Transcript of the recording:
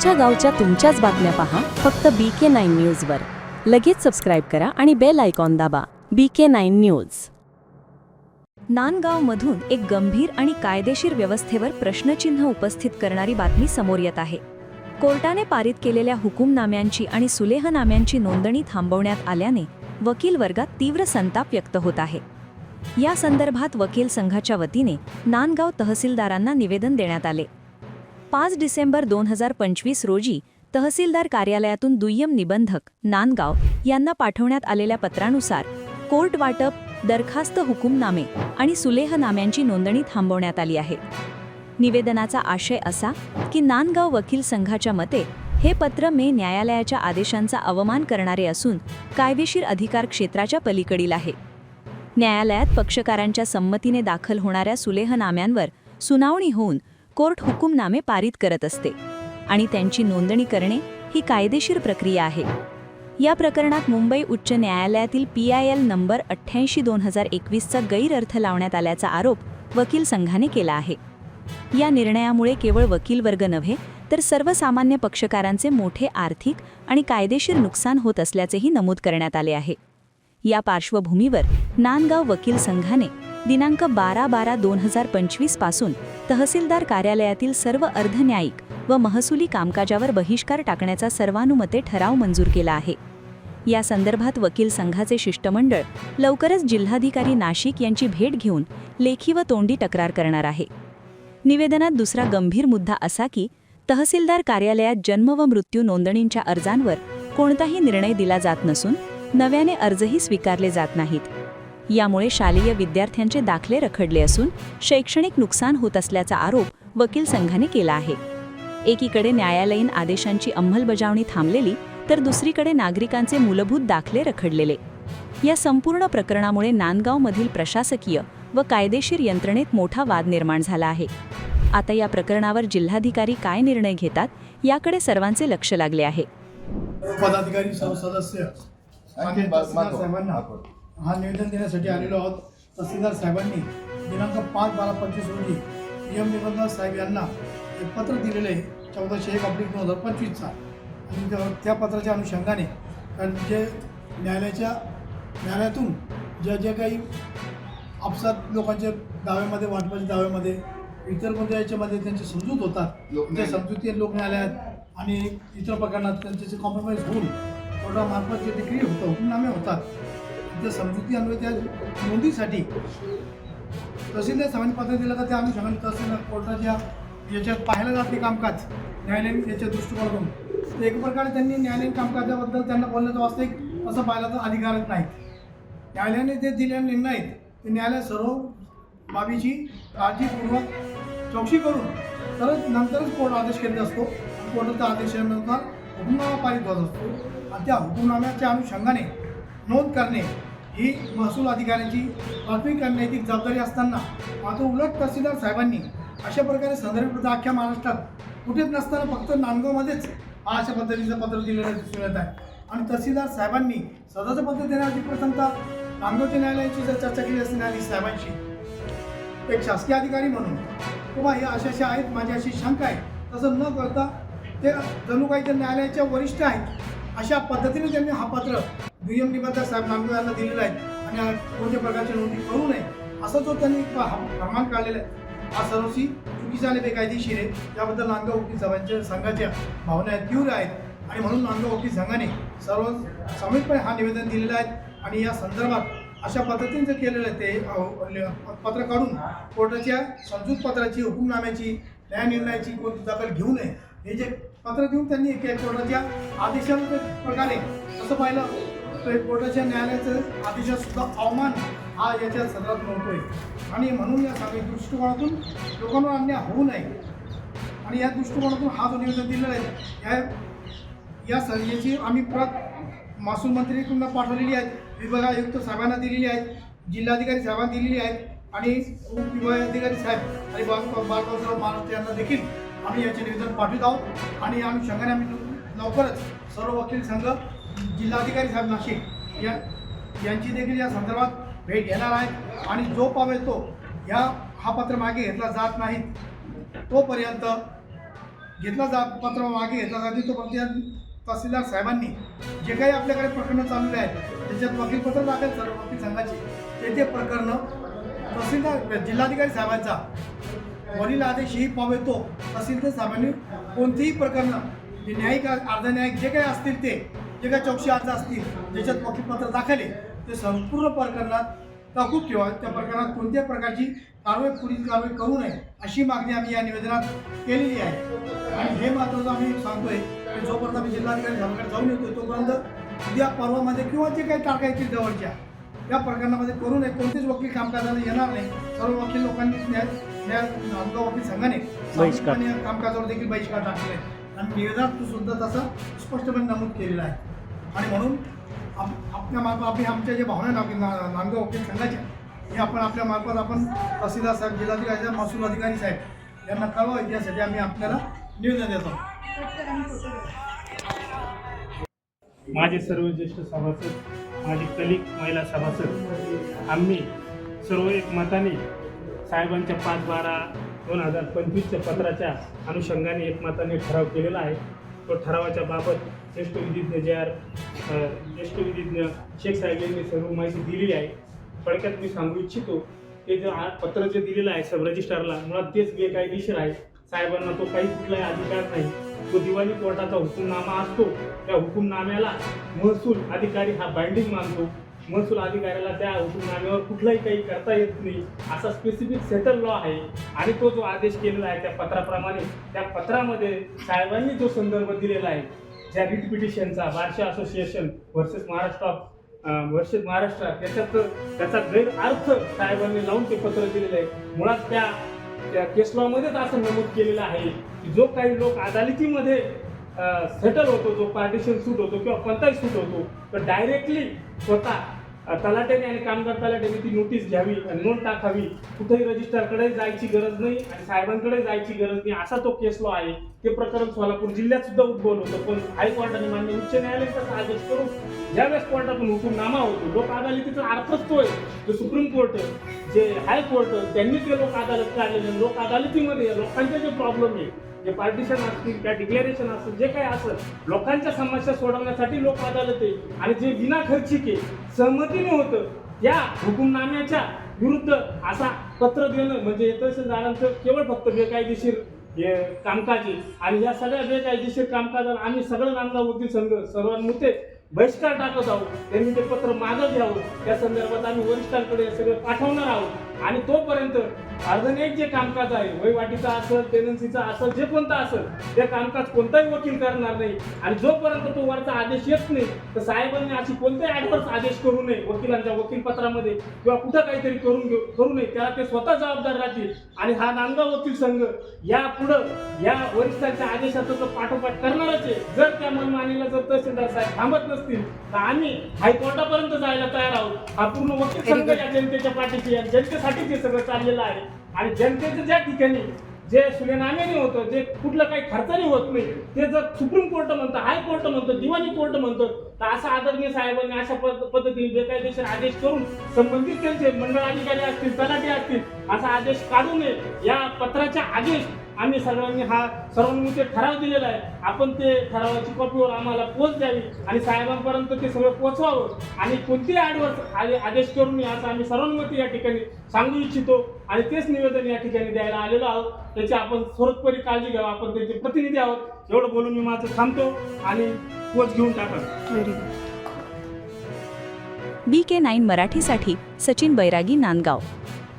तुमच्या गावच्या तुमच्याच बातम्या पहा फक्त BK9 न्यूजवर। लगेच सबस्क्राइब करा आणि बेल आयकॉन दाबा। BK9 news. नांदगावमधून एक गंभीर आणि कायदेशीर व्यवस्थेवर प्रश्नचिन्ह उपस्थित करणारी बातमी समोर येत आहे। कोर्टाने पारित केलेल्या हुकूमनाम्यांची आणि सुलेहनाम्यांची नोंदणी थांबवण्यात आल्याने वकील वर्गात तीव्र संताप व्यक्त होत आहे। या संदर्भात वकील संघाच्या वतीने नांदगाव तहसीलदारांना निवेदन देण्यात आले। 5 डिसेंबर 2025 रोजी तहसीलदार कार्यालयातून दुय्यम निबंधक नांदगाव यांना पाठवण्यात आलेल्या पत्रानुसार कोर्ट वाटप, दरखास्त, हुकूमनामे आणि सुलेहनाम्यांची नोंदणी थांबवण्यात आली आहे। निवेदनाचा आशय असा की नांदगाव वकील संघाच्या मते हे पत्र न्यायालयाच्या आदेशांचा अवमान करणारे असून कायदेशीर अधिकार क्षेत्राच्या पलीकडील आहे। न्यायालयात पक्षकारांच्या संमतीने दाखल होणाऱ्या सुलेहनाम्यांवर सुनावणी होऊन कोर्ट हुकूमनामे पारित करत असते आणि त्यांची नोंदणी करणे ही कायदेशीर प्रक्रिया आहे। या प्रकरणात मुंबई उच्च न्यायालयातील PIL नंबर 88/2021 चा गैरअर्थ लावण्यात आल्याचा आरोप वकील संघाने केला आहे। या निर्णयामुळे केवळ वकील वर्ग नव्हे तर सर्वसामान्य पक्षकारांचे मोठे आर्थिक आणि कायदेशीर नुकसान होत असल्याचेही नमूद करण्यात आले आहे। या पार्श्वभूमीवर नांदगाव वकील संघाने दिनांक 12/12/2025 पासून तहसीलदार कार्यालयातील सर्व अर्धन्यायिक व महसुली कामकाजावर बहिष्कार टाकण्याचा सर्वानुमते ठराव मंजूर केला आहे। या संदर्भात वकील संघाचे शिष्टमंडळ लवकरच जिल्हाधिकारी नाशिक यांची भेट घेऊन लेखी व तोंडी तक्रार करणार आहे। निवेदनात दुसरा गंभीर मुद्दा असा की तहसीलदार कार्यालयात जन्म व मृत्यू नोंदणींच्या अर्जांवर कोणताही निर्णय दिला जात नसून नव्याने अर्जही स्वीकारले जात नाहीत। यामुळे शालेय विद्यार्थ्यांचे दाखले रखडले असून शैक्षणिक नुकसान होत असल्याचा आरोप वकील संघाने केला आहे। एकीकडे न्यायालयीन आदेशांची अंमलबजावणी थांबलेली तर दुसरीकडे नागरिकांचे मूलभूत दाखले रखडलेले। या संपूर्ण प्रकरणामुळे नांदगावमधील प्रशासकीय व कायदेशीर यंत्रणेत मोठा वाद निर्माण झाला आहे। आता या प्रकरणावर जिल्हाधिकारी काय निर्णय घेतात याकडे सर्वांचे लक्ष लागले आहे। पदाधिकारी सदस्य हा निवेदन देण्यासाठी आलेलो आहोत। तहसीलदार साहेबांनी दिनांक 5/12/25 रोजी PM निबंधक साहेब यांना एक पत्र दिलेले आहे 1401/2025 चा आणि त्या पत्राच्या अनुषंगाने जे न्यायालयातून जे काही आपसात लोकांच्या दाव्यामध्ये वाटपाच्या दाव्यामध्ये इतर कोणत्या याच्यामध्ये त्यांचे समजूत होतात, त्या समजुती लोक न्यायालयात आणि इतर प्रकरणात त्यांचे कॉम्प्रोमाइज होऊन कोर्टामार्फत जे डिग्री होतं, हुकूमनामे होतात, त्या समजुती अन्वये त्या नोंदीसाठी तहसीलदार साहेबांनी पत्र दिलं का त्या अनुषंगाने तहसीलदार कोर्टाच्या याच्यात पाहायला जाते कामकाज न्यायालयीन याच्या दृष्टिकोनातून। तर एक प्रकारे त्यांनी न्यायालयीन कामकाजाबद्दल त्यांना बोलण्याचं वास्तविक असं पाहिलं तर अधिकारच नाही। न्यायालयाने जे दिलेले निर्णय आहेत ते न्यायालय सर्व बाबीची काळजीपूर्वक चौकशी करून तरच नंतरच कोर्ट आदेश केलेला असतो। कोर्टाच्या आदेशानुसार हुकूमनामा पारित होत असतो आणि त्या हुकूमनाम्याच्या अनुषंगाने नोंद करणे ही महसूल अधिकाऱ्यांची प्राथमिक नैतिक जबाबदारी असताना मात्र उलट तहसीलदार साहेबांनी अशा प्रकारे संदर्भ अख्ख्या महाराष्ट्रात कुठेच नसताना फक्त नांदगावमध्येच अशा पद्धतीचं पत्र दिलेलं दिसून येत आहे। आणि तहसीलदार साहेबांनी सदाचं पत्र देण्याची प्रथमता नांदगावच्या न्यायालयाची जर चर्चा केली असते न्यायाधीश साहेबांशी एक शासकीय अधिकारी म्हणून किंवा हे अशा आहेत, माझी अशी शंका आहे, तसं न करता ते जणू काही ते न्यायालयाच्या वरिष्ठ आहेत अशा पद्धतीने त्यांनी हा पत्र दुय्यम निबंधक साहेब नांदगाव यांना दिलेला आहे आणि कोणत्या प्रकारची नोंदी करू नये असं जो त्यांनी फरमान काढलेला आहे हा सर्वस्वी चुकीचा आणि बेकायदेशीर आहे। याबद्दल नांदगाव वकील संघाच्या भावना तीव्र आहेत आणि म्हणून नांदगाव वकील संघाने सर्व समितपणे हा निवेदन दिलेलं आहे आणि या संदर्भात अशा पद्धतीने जे केलेलं आहे ते पत्र काढून कोर्टाच्या समजूत पत्राची, हुकूमनाम्याची, न्यायनिर्णयाची कोणती दखल घेऊ नये हे जे पत्र देऊन त्यांनी कोर्टाच्या आदेशाच्या प्रकारे असं पाहिलं तर कोर्टाच्या न्यायालयाचं आदेशात सुद्धा अवमान हा याच्या सदरात नव्हतोय आणि म्हणून या सगळ्या दृष्टिकोनातून लोकांवर अन्याय होऊ नये आणि या दृष्टिकोनातून हा जो निवेदन दिलेला आहे या याची आम्ही प्रत महसूल मंत्रीकडून पाठवलेली आहे, विभाग आयुक्त साहेबांना दिलेली आहे, जिल्हाधिकारी साहेबांना दिलेली आहे आणि उपविभागाधिकारी साहेब आणि बाळगावराव महाराष्ट्र यांना देखील आम्ही याचे निवेदन पाठवित आहोत। आणि या अनुषंगाने आम्ही लवकरच सर्व वकील संघ, जिल्हाधिकारी साहेब नाशिक यांची देखील या संदर्भात भेट घेणार आहे आणि जो पावे तो हा पत्र मागे घेतला जात नाही तोपर्यंत पत्र मागे घेतला जाते तोपर्यंत या तहसीलदार साहेबांनी जे काही आपल्याकडे प्रकरणं चाललेली आहेत त्याच्यात वकीलपत्र दाखल सर्व वकील संघाची ते प्रकरणं तहसीलदार जिल्हाधिकारी साहेबांचा वरील आदेशही पावेतो तहसीलदार साहेबांनी कोणतीही प्रकरणं जे न्यायिक अर्धन्यायिक जे काही असतील ते जे काही चौकशी अर्ज असतील ज्याच्यात वकीलपत्र दाखल आहे ते संपूर्ण प्रकरणात तहकूब ठेवा. त्या प्रकरणात कोणत्याही प्रकारची पुढील कारवाई करू नये अशी मागणी आम्ही या निवेदनात केलेली आहे. आणि हे महत्त्वाचं आम्ही सांगतोय की जोपर्यंत आम्ही जिल्हाधिकारी साहेबांकडे जाऊन येतोय तोपर्यंत उद्या परवामध्ये किंवा जे काही तारखा येतील जवळच्या या प्रकरणामध्ये करू नये. कोणतेच वकील कामकाजाला येणार नाही. सर्व वकील लोकांनी आमच्या वकील संघाने कामकाजावर देखील बहिष्कार टाकलेला आहे आणि निवेदनात सुद्धा तसं स्पष्टपणे नमूद केलेलं आहे. आणि म्हणून आपल्या मार्फत आमच्या जे भावना नांदगाव वकील संघाच्या हे आपण आपल्या मार्फत आपण तहसीलदार साहेब जिल्हाधिकारी साहेब महसूल अधिकारी साहेब यांना कळवावं यासाठी आम्ही आपल्याला निवेदन देतो. माझे सर्व ज्येष्ठ सभासद, माझे कलिक महिला सभासद, आम्ही सर्व एकमताने साहेबांच्या 5/12/2025च्या पत्राच्या अनुषंगाने एकमताने ठराव केलेला आहे. तो ठरावाच्या बाबत ज्येष्ठ विधिज्ञ शेख साहेब यांनी सर्व माहिती दिलेली आहे. थोडक्यात मी सांगू इच्छितो की जे पत्र जे दिलेलं आहे सब रजिस्ट्रारला मुळात तेच बेकायदेशीर आहे. साहेबांना तो काही कुठलाही अधिकार नाही. तो दिवाणी कोर्टाचा हुकूमनामा असतो. त्या हुकूमनाम्याला महसूल अधिकारी हा बाइंडिंग मानतो. महसूल अधिकाऱ्याला त्या हुकूमनाम्यावर कुठलाही काही करता येत नाही असा स्पेसिफिक सेटल लॉ आहे. आणि तो जो आदेश केलेला आहे त्या पत्राप्रमाणे त्या पत्रामध्ये साहेबांनी जो संदर्भ दिलेला आहे ज्या रिट पिटिशनचा बार्शी असोसिएशन वर्सेस महाराष्ट्र त्याचा गैरअर्थ साहेबांनी लावून ते पत्र दिलेलं आहे. मुळात त्या केस लॉमध्येच असं नमूद केलेलं आहे की जो काही लोक अदालतीमध्ये सेटल होतो, जो पार्टिशन सूट होतो किंवा कोणताही सूट होतो तर डायरेक्टली स्वतः तलाट्याने आणि कामगार तलाट्याने ती नोटीस घ्यावी आणि नोंद टाकावी. कुठेही रजिस्ट्रारकडे जायची गरज नाही आणि साहेबांकडे जायची गरज नाही असा तो केस लॉ आहे. ते प्रकरण सोलापूर जिल्ह्यात सुद्धा उद्भवलं होतं. पण हायकोर्टाने मान्य उच्च न्यायालयाने तसा आदेश करून ज्यावेळेस कोर्टातून हुकूमनामा होतो लोक अदालतीचा अर्थच तो आहे. जो सुप्रीम कोर्ट जे हायकोर्ट त्यांनी ते लोक अदालत काढलेले. लोक अदालतीमध्ये लोकांचे जे प्रॉब्लेम आहे जे पार्टिशन असतील त्या डिक्लेरेशन असतील जे काही असेल लोकांच्या समस्या सोडवण्यासाठी लोक अदालत आहे. आणि जे विना खर्चिके सहमतीने होतं त्या हुकूमनाम्याच्या विरुद्ध असा पत्र देणं म्हणजे तहसीलदारांचं केवळ फक्त बेकायदेशीर कामकाज आहे. आणि या सगळ्या बेकायदेशीर कामकाजाला आम्ही सगळं नांदगाव वकील संघ सर्वांमध्ये बहिष्कार टाकत आहोत. त्यांनी ते पत्र मागं घ्यावं. त्या संदर्भात आम्ही वरिष्ठांकडे सगळं पाठवणार आहोत. आणि तोपर्यंत अर्धन्यायिक जे कामकाज आहे वहिवाटीचा असेल टेनन्सीचा असेल जे कोणता असेल ते कामकाज कोणताही वकील करणार नाही. आणि जोपर्यंत तो वरचा आदेश येत नाही तर साहेबांनी अशी कोणताही ॲडव्हर्स आदेश करू नये वकिलांच्या वकीलपत्रामध्ये किंवा कुठं काहीतरी करू नये. त्याला ते स्वतः जबाबदार राहतील. आणि हा नांदगाव वकील संघ या पुढं या वरिष्ठांच्या आदेशाचं तो पाठोपाठ करणारच आहे. जर त्या मनमानीला जर तहसीलदार साहेब थांबत नसतील तर आम्ही हायकोर्टापर्यंत जायला तयार आहोत. हा पूर्ण वकील संघ या जनतेच्या पाठीशी आहे. जनतेसाठी ते सगळं चाललेलं आहे. आणि जनतेचं ज्या ठिकाणी जे सुलेनाम्याने होतं जे कुठलं काही खर्चाने होत नाही ते जर सुप्रीम कोर्ट म्हणतं हायकोर्ट म्हणतं दिवाणी कोर्ट म्हणतं तर असा आदरणीय साहेबांनी अशा पद्धतीने बेकायदेशीर आदेश करून संबंधित त्यांचे मंडळ अधिकारी असतील तलाठी असतील असा आदेश काढू नये. या पत्राच्या आदेश आम्ही सगळ्यांनी हा सर्वांनी ठराव दिलेला आहे. आपण ते ठरावाची कॉपीवर आम्हाला पोच द्यावी आणि साहेबांपर्यंत ते सगळं पोचवावं. आणि कोणतेही आदेश करू नये असं आम्ही सर्वांमध्ये या ठिकाणी सांगू इच्छितो. आणि तेच निवेदन या ठिकाणी द्यायला आलेलो आहोत. त्याची आपण सर्वोपरी काळजी घ्यावं. आपण त्याचे प्रतिनिधी आहोत. एवढं बोलून मी माझं थांबतो आणि पोच घेऊन टाका. BK9 मराठीसाठी सचिन बैरागी, नांदगाव.